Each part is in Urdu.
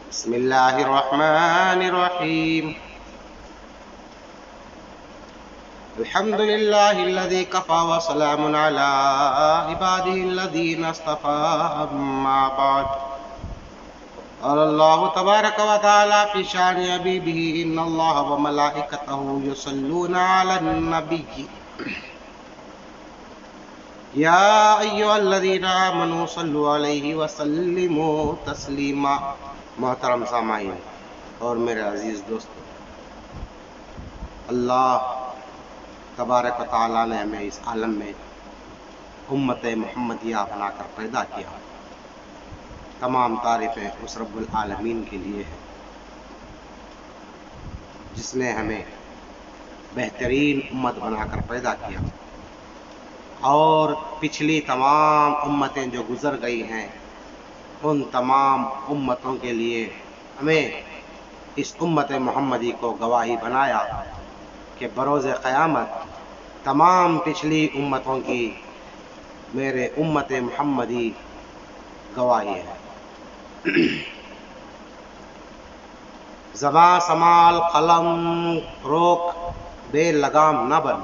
بسم اللہ الرحمن الرحیم الحمد للہ الذی کفا وسلام علی عباده الذین اصطفى اما بعد قال اللہ تبارک و تعالی فی شان حبیبہ ان اللہ وملائکتہ یصلون علی النبی یا ایھا الذین آمنوا صلوا علیہ وسلموا تسلیما۔ محترم سامعین اور میرے عزیز دوستو، اللہ تبارک و تعالیٰ نے ہمیں اس عالم میں امت محمدیہ بنا کر پیدا کیا۔ تمام تعریفیں اس رب العالمین کے لیے ہیں جس نے ہمیں بہترین امت بنا کر پیدا کیا، اور پچھلی تمام امتیں جو گزر گئی ہیں ان تمام امتوں کے لیے ہمیں اس امت محمدی کو گواہی بنایا کہ بروز قیامت تمام پچھلی امتوں کی میرے امت محمدی گواہی ہے۔ زباں سنبھال قلم روک بے لگام نہ بن،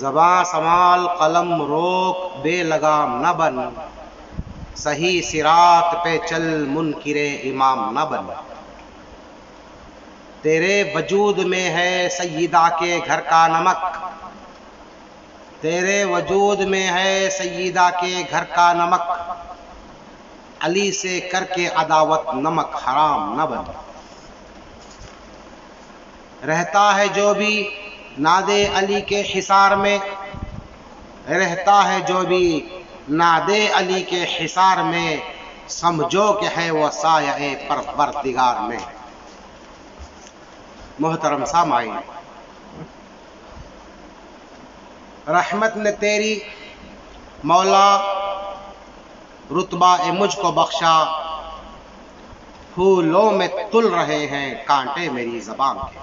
زباں سنبھال قلم روک بے لگام نہ بن، صحیح صراط پہ چل منکر امام نہ بن۔ تیرے وجود میں ہے سیدہ کے گھر کا نمک، تیرے وجود میں ہے سیدہ کے گھر کا نمک، علی سے کر کے عداوت نمک حرام نہ بن۔ رہتا ہے جو بھی ناد علی کے حصار میں، رہتا ہے جو بھی ناد علی کے حصار میں، سمجھو کہ ہے وہ سایہ پروردگار میں۔ محترم سامعین، رحمت نے تیری مولا رتبہ مجھ کو بخشا، پھولوں میں تل رہے ہیں کانٹے میری زبان کے۔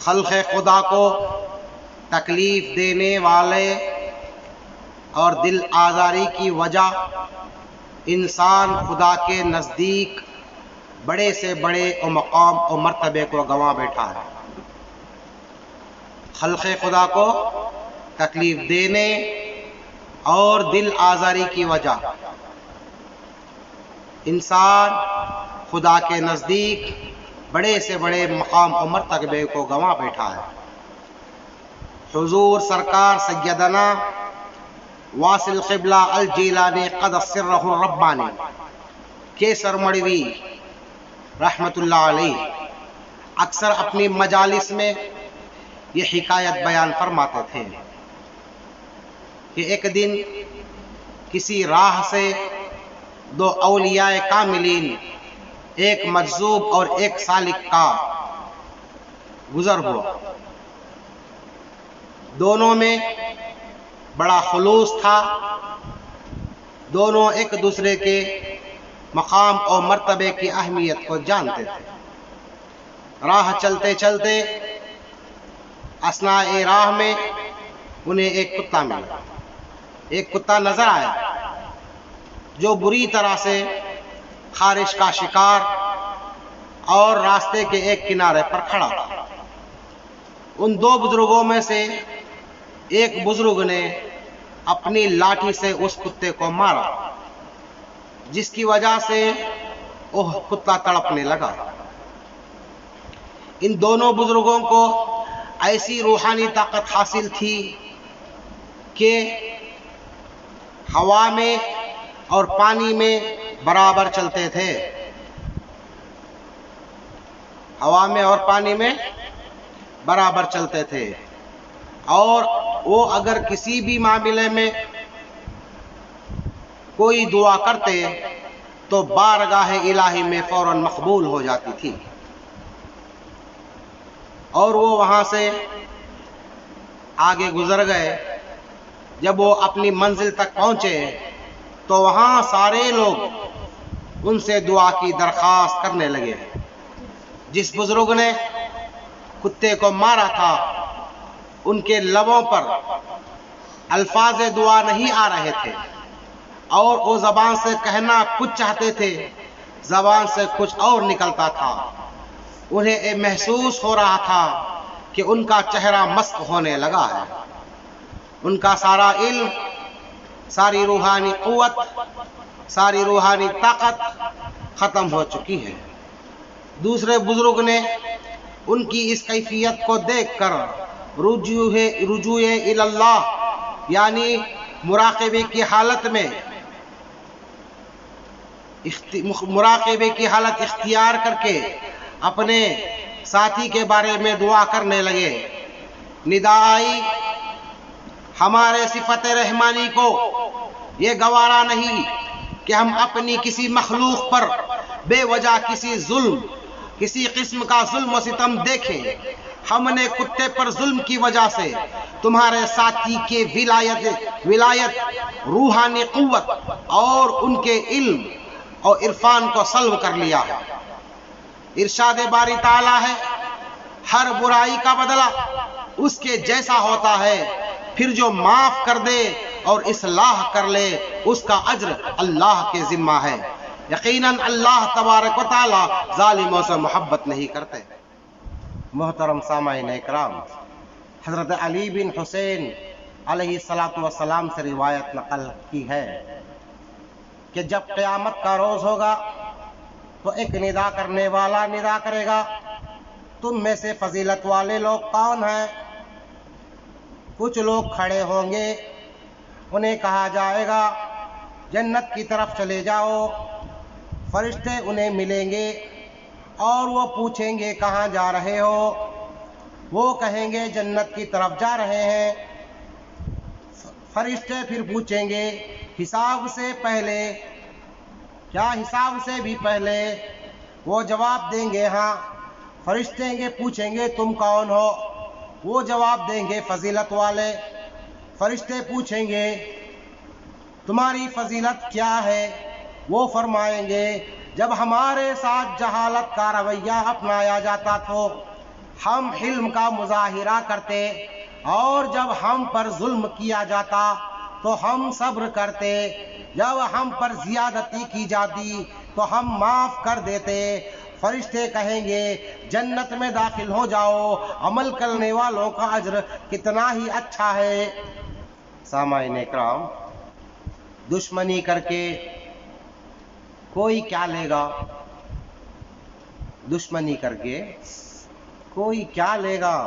خلق خدا کو تکلیف دینے والے اور دل آزاری کی وجہ انسان خدا کے نزدیک بڑے سے بڑے مقام اور مرتبے کو گنوا بیٹھا ہے۔ خلق خدا کو تکلیف دینے اور دل آزاری کی وجہ انسان خدا کے نزدیک بڑے سے بڑے مقام اور مرتبے کو گنوا بیٹھا ہے۔ حضور سرکار سیدنا واصل قبلہ الجیلانی قدس سرہ الربانی کیسر مڑوی رحمت اللہ علیہ اکثر اپنی مجالس میں یہ حکایت بیان فرماتے تھے کہ ایک دن کسی راہ سے دو اولیاء کاملین، ایک مجذوب اور ایک سالک کا گزر ہوا۔ دونوں میں بڑا خلوص تھا، دونوں ایک دوسرے کے مقام اور مرتبے کی اہمیت کو جانتے تھے۔ راہ چلتے چلتے اثناء راہ میں انہیں ایک کتا ملا، ایک کتا نظر آیا جو بری طرح سے خارش کا شکار اور راستے کے ایک کنارے پر کھڑا تھا۔ ان دو بزرگوں میں سے ایک بزرگ نے اپنی لاٹھی سے اس کتے کو مارا، جس کی وجہ سے وہ کتا تڑپنے لگا۔ ان دونوں بزرگوں کو ایسی روحانی طاقت حاصل تھی کہ ہوا میں اور پانی میں برابر چلتے تھے، ہوا میں اور پانی میں برابر چلتے تھے، اور وہ اگر کسی بھی معاملے میں کوئی دعا کرتے تو بارگاہ الہی میں فوراً مقبول ہو جاتی تھی۔ اور وہ وہاں سے آگے گزر گئے۔ جب وہ اپنی منزل تک پہنچے تو وہاں سارے لوگ ان سے دعا کی درخواست کرنے لگے۔ جس بزرگ نے کتے کو مارا تھا ان کے لبوں پر الفاظ دعا نہیں آ رہے تھے، اور وہ زبان سے کہنا کچھ چاہتے تھے، زبان سے کچھ اور نکلتا تھا۔ انہیں یہ محسوس ہو رہا تھا کہ ان کا چہرہ مسخ ہونے لگا ہے، ان کا سارا علم، ساری روحانی قوت، ساری روحانی طاقت ختم ہو چکی ہے۔ دوسرے بزرگ نے ان کی اس کیفیت کو دیکھ کر رجوع اللہ یعنی مراقبے کی حالت میں مراقبے کی حالت اختیار کر کے اپنے ساتھی کے بارے میں دعا کرنے لگے۔ ندا آئی، ہمارے صفت رحمانی کو یہ گوارا نہیں کہ ہم اپنی کسی مخلوق پر بے وجہ کسی قسم کا ظلم و ستم دیکھیں۔ ہم نے کتے پر ظلم کی وجہ سے تمہارے ساتھی کے ولایت، روحانی قوت اور ان کے علم اور عرفان کو سلب کر لیا ہے۔ ارشاد باری تعالیٰ ہے، ہر برائی کا بدلہ اس کے جیسا ہوتا ہے، پھر جو معاف کر دے اور اصلاح کر لے اس کا اجر اللہ کے ذمہ ہے۔ یقیناً اللہ تبارک و تعالیٰ ظالموں سے محبت نہیں کرتے۔ محترم سامعین اکرام، حضرت علی بن حسین علیہ السلام سے روایت نقل کی ہے کہ جب قیامت کا روز ہوگا تو ایک ندا کرنے والا ندا کرے گا، تم میں سے فضیلت والے لوگ کون ہیں؟ کچھ لوگ کھڑے ہوں گے، انہیں کہا جائے گا جنت کی طرف چلے جاؤ۔ فرشتے انہیں ملیں گے اور وہ پوچھیں گے کہاں جا رہے ہو؟ وہ کہیں گے جنت کی طرف جا رہے ہیں۔ فرشتے پھر پوچھیں گے حساب سے پہلے، کیا حساب سے بھی پہلے؟ وہ جواب دیں گے ہاں۔ فرشتے پوچھیں گے تم کون ہو؟ وہ جواب دیں گے فضیلت والے۔ فرشتے پوچھیں گے تمہاری فضیلت کیا ہے؟ وہ فرمائیں گے جب ہمارے ساتھ جہالت کا رویہ اپنایا جاتا تو ہم حلم کا مظاہرہ کرتے، اور جب ہم پر ظلم کیا جاتا تو ہم صبر کرتے، جب ہم پر زیادتی کی جاتی تو ہم معاف کر دیتے۔ فرشتے کہیں گے جنت میں داخل ہو جاؤ، عمل کرنے والوں کا اجر کتنا ہی اچھا ہے۔ سامعین اکرام، دشمنی کر کے کوئی کیا لے گا؟ دشمنی کر کے کوئی کیا لے گا؟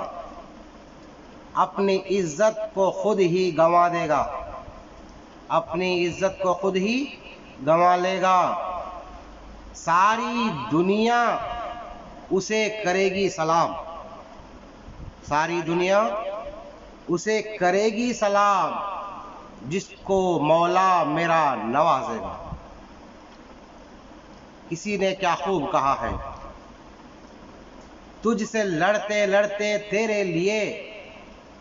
اپنی عزت کو خود ہی گنوا دے گا، اپنی عزت کو خود ہی گنوا لے گا۔ ساری دنیا اسے کرے گی سلام، ساری دنیا اسے کرے گی سلام، جس کو مولا میرا نوازے گا۔ کسی نے کیا خوب کہا ہے، تجھ سے لڑتے لڑتے تیرے لیے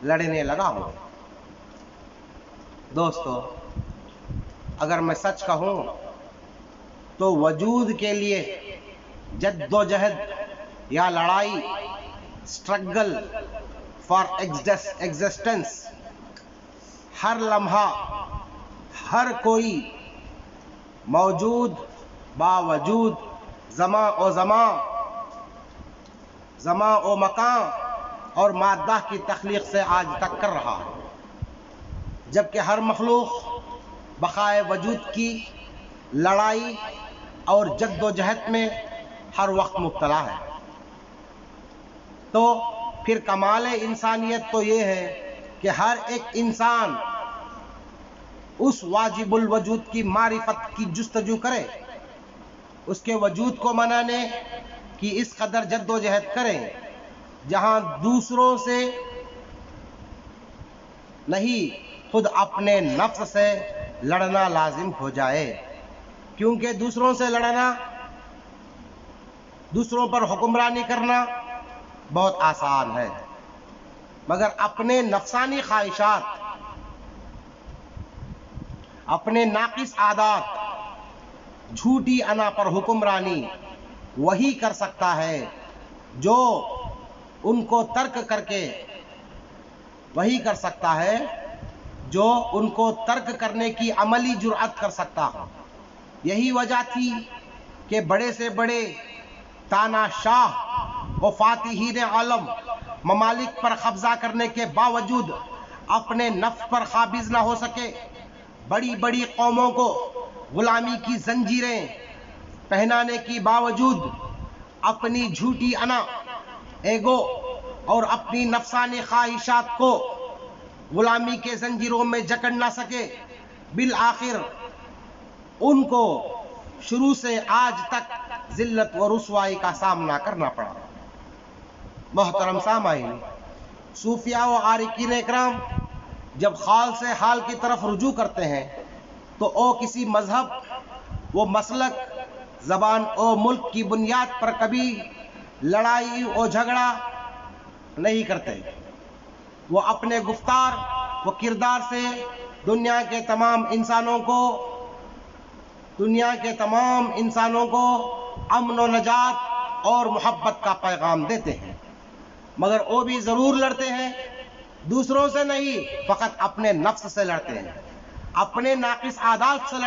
لڑنے لگا ہوں۔ دوستو، اگر میں سچ کہوں تو وجود کے لیے جد و جہد یا لڑائی، اسٹرگل فار ایگزسٹنس، ہر لمحہ ہر کوئی موجود باوجود زمان و مکان اور مادہ کی تخلیق سے آج تک کر رہا ہے، جبکہ ہر مخلوق بقائے وجود کی لڑائی اور جد و جہد میں ہر وقت مبتلا ہے۔ تو پھر کمال انسانیت تو یہ ہے کہ ہر ایک انسان اس واجب الوجود کی معرفت کی جستجو کرے، اس کے وجود کو منانے کی اس قدر جد و جہد کریں جہاں دوسروں سے نہیں خود اپنے نفس سے لڑنا لازم ہو جائے، کیونکہ دوسروں سے لڑنا، دوسروں پر حکمرانی کرنا بہت آسان ہے، مگر اپنے نفسانی خواہشات، اپنے ناقص عادات، جھوٹی انا پر حکمرانی وہی کر سکتا ہے جو ان کو ترک کر کے، وہی کر سکتا ہے جو ان کو ترک کرنے کی عملی جرأت کر سکتا ہو۔ یہی وجہ تھی کہ بڑے سے بڑے تاناشاہ و فاتحین عالم ممالک پر قبضہ کرنے کے باوجود اپنے نفس پر قابض نہ ہو سکے، بڑی بڑی قوموں کو غلامی کی زنجیریں پہنانے کی باوجود اپنی جھوٹی انا، ایگو اور اپنی نفسانی خواہشات کو غلامی کے زنجیروں میں جکڑ نہ سکے، بالآخر ان کو شروع سے آج تک ذلت و رسوائی کا سامنا کرنا پڑا۔ محترم سامعین، صوفیاء و عارفین اکرام جب خال سے حال کی طرف رجوع کرتے ہیں تو وہ کسی مذہب و مسلک، زبان و ملک کی بنیاد پر کبھی لڑائی و جھگڑا نہیں کرتے۔ وہ اپنے گفتار و کردار سے دنیا کے تمام انسانوں کو امن و نجات اور محبت کا پیغام دیتے ہیں، مگر وہ بھی ضرور لڑتے ہیں، دوسروں سے نہیں، فقط اپنے نفس سے لڑتے ہیں، اپنے ناقص عادات سے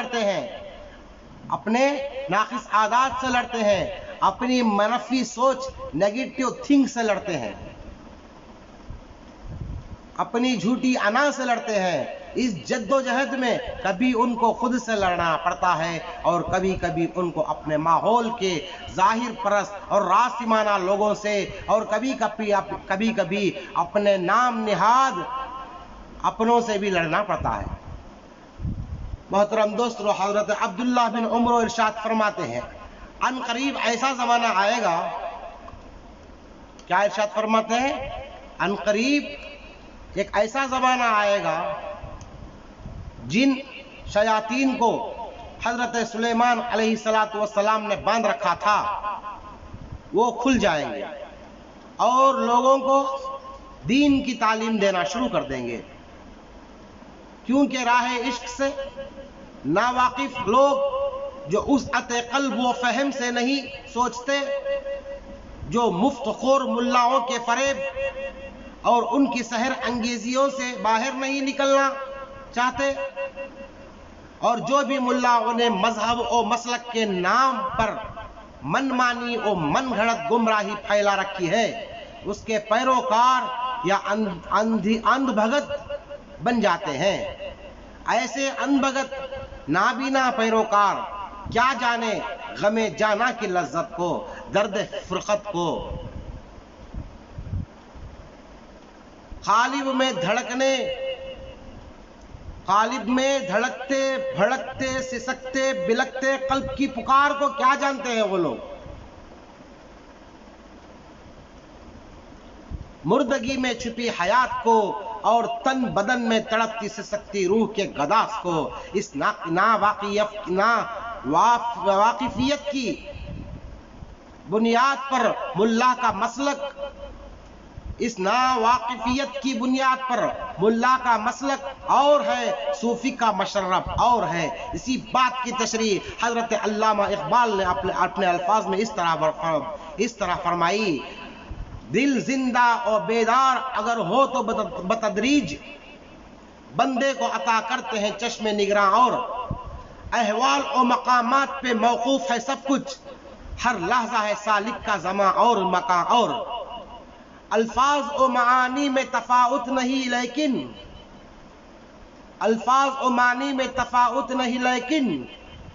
لڑتے ہیں، اپنی منفی سوچ نیگیٹو تھنک سے لڑتے ہیں، اپنی جھوٹی انا سے لڑتے ہیں۔ اس جد و جہد میں کبھی ان کو خود سے لڑنا پڑتا ہے اور کبھی کبھی ان کو اپنے ماحول کے ظاہر پرست اور راسمانہ لوگوں سے، اور کبھی کبھی اپنے نام نہاد اپنوں سے بھی لڑنا پڑتا ہے۔ محترم دوستو، حضرت عبداللہ بن عمر ارشاد فرماتے ہیں، ان قریب ایسا زمانہ آئے گا، کیا ارشاد فرماتے ہیں؟ ان قریب ایک ایسا زمانہ آئے گا جن شیاطین کو حضرت سلیمان علیہ السلام نے باندھ رکھا تھا وہ کھل جائیں گے اور لوگوں کو دین کی تعلیم دینا شروع کر دیں گے، کیونکہ راہ عشق سے ناواقف لوگ جو اس عطے قلب و فہم سے نہیں سوچتے، جو مفت خور ملاؤں کے فریب اور ان کی سحر انگیزیوں سے باہر نہیں نکلنا چاہتے، اور جو بھی ملاؤں نے مذہب و مسلک کے نام پر من مانی و من گھڑت گمراہی پھیلا رکھی ہے، اس کے پیروکار یا اندھ بھگت بن جاتے ہیں۔ ایسے اندھ بھگت نابینا پیروکار کیا جانے غم جانا کی لذت کو، درد فرقت کو، قالب میں دھڑکتے بھڑکتے سسکتے بلکتے قلب کی پکار کو کیا جانتے ہیں وہ لوگ؟ مردگی میں چھپی حیات کو اور تن بدن میں تڑپتی سسکتی روح کے گداس کو، اس واقفیت کی بنیاد پر ملا کا مسلک، اس ناواقفیت کی بنیاد پر ملا کا مسلک اور ہے، صوفی کا مشرب اور ہے۔ اسی بات کی تشریح حضرت علامہ اقبال نے اپنے الفاظ میں اس طرح فرمائی، دل زندہ اور بیدار اگر ہو تو بتدریج بندے کو عطا کرتے ہیں چشم نگراں، اور احوال و مقامات پہ موقوف ہے سب کچھ، ہر لحظہ ہے سالک کا زمان اور مکان، اور الفاظ و معانی میں تفاوت نہیں لیکن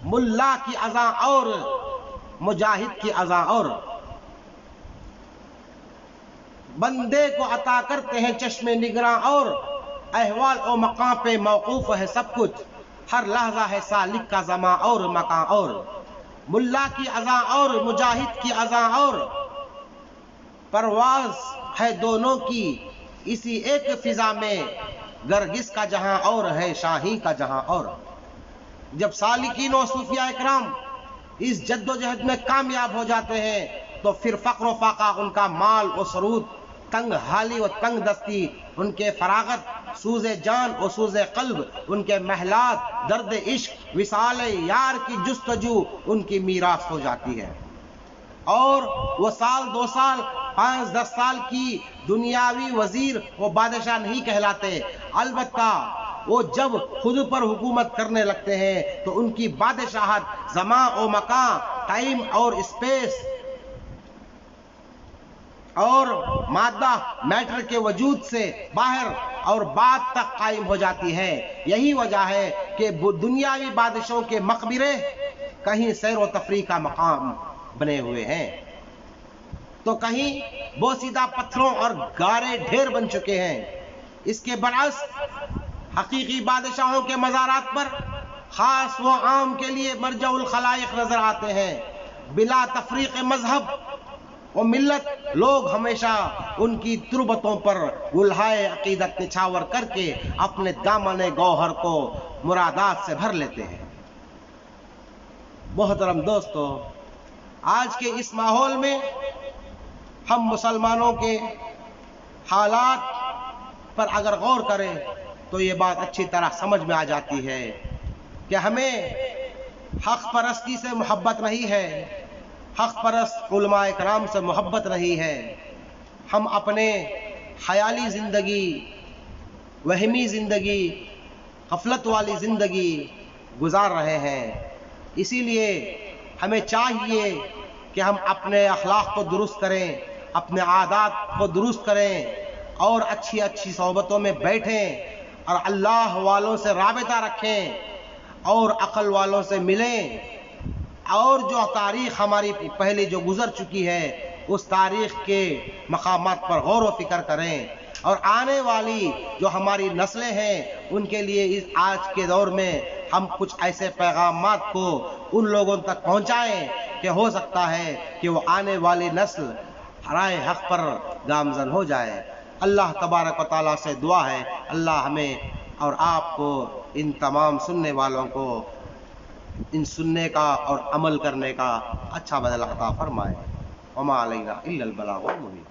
ملا کی اذاں اور مجاہد کی اذاں، اور بندے کو عطا کرتے ہیں چشم نگراں، اور احوال و مقام پہ موقوف ہے سب کچھ، ہر لحظہ ہے سالک کا زمان اور مکان، اور ملا کی اذاں اور مجاہد کی اذاں، اور پرواز ہے دونوں کی اسی ایک فضا میں، گرگس کا جہاں اور ہے شاہی کا جہاں اور۔ جب سالکین و صوفیاء اکرام اس جد و جہد میں کامیاب ہو جاتے ہیں تو پھر فقر و فاقہ، ان کا مال و سرود، تنگ حالی و تنگ دستی، ان کے فراغت، سوز جان و سوز قلب، ان کے محلات، درد عشق، وصال یار کی جستجو ان کی میراث ہو جاتی ہے، اور وہ سال 2 سال 5-10 سال کی دنیاوی وزیر و بادشاہ نہیں کہلاتے، البتہ وہ جب خود پر حکومت کرنے لگتے ہیں تو ان کی بادشاہت زمان و مکان، ٹائم اور اسپیس اور مادہ میٹر کے وجود سے باہر اور بعد تک قائم ہو جاتی ہے۔ یہی وجہ ہے کہ دنیاوی بادشاہوں کے مقبرے کہیں سیر و تفریح کا مقام بنے ہوئے ہیں تو کہیں بوسیدہ پتھروں اور گارے ڈھیر بن چکے ہیں۔ اس کے برعکس حقیقی بادشاہوں کے مزارات پر خاص و عام کے لیے مرجع الخلائق نظر آتے ہیں۔ بلا تفریق مذہب و ملت لوگ ہمیشہ ان کی تربتوں پر گلہائے عقیدت نچھاور کر کے اپنے دامن گوہر کو مرادات سے بھر لیتے ہیں۔ محترم دوستو، آج کے اس ماحول میں ہم مسلمانوں کے حالات پر اگر غور کریں تو یہ بات اچھی طرح سمجھ میں آ جاتی ہے کہ ہمیں حق پرستی سے محبت نہیں ہے، حق پرست علماء کرام سے محبت نہیں ہے۔ ہم اپنے خیالی زندگی، وہمی زندگی، غفلت والی زندگی گزار رہے ہیں۔ اسی لیے ہمیں چاہیے کہ ہم اپنے اخلاق کو درست کریں، اپنے عادات کو درست کریں اور اچھی اچھی صحبتوں میں بیٹھیں اور اللہ والوں سے رابطہ رکھیں اور عقل والوں سے ملیں اور جو تاریخ ہماری پہلے جو گزر چکی ہے اس تاریخ کے مقامات پر غور و فکر کریں اور آنے والی جو ہماری نسلیں ہیں ان کے لیے اس آج کے دور میں ہم کچھ ایسے پیغامات کو ان لوگوں تک پہنچائیں کہ ہو سکتا ہے کہ وہ آنے والی نسل رائے حق پر گامزن ہو جائے۔ اللہ تبارک و تعالیٰ سے دعا ہے اللہ ہمیں اور آپ کو، ان تمام سننے والوں کو، ان سننے کا اور عمل کرنے کا اچھا بدلہ عطا فرمائے۔ وما علینا الا البلاغ المبین۔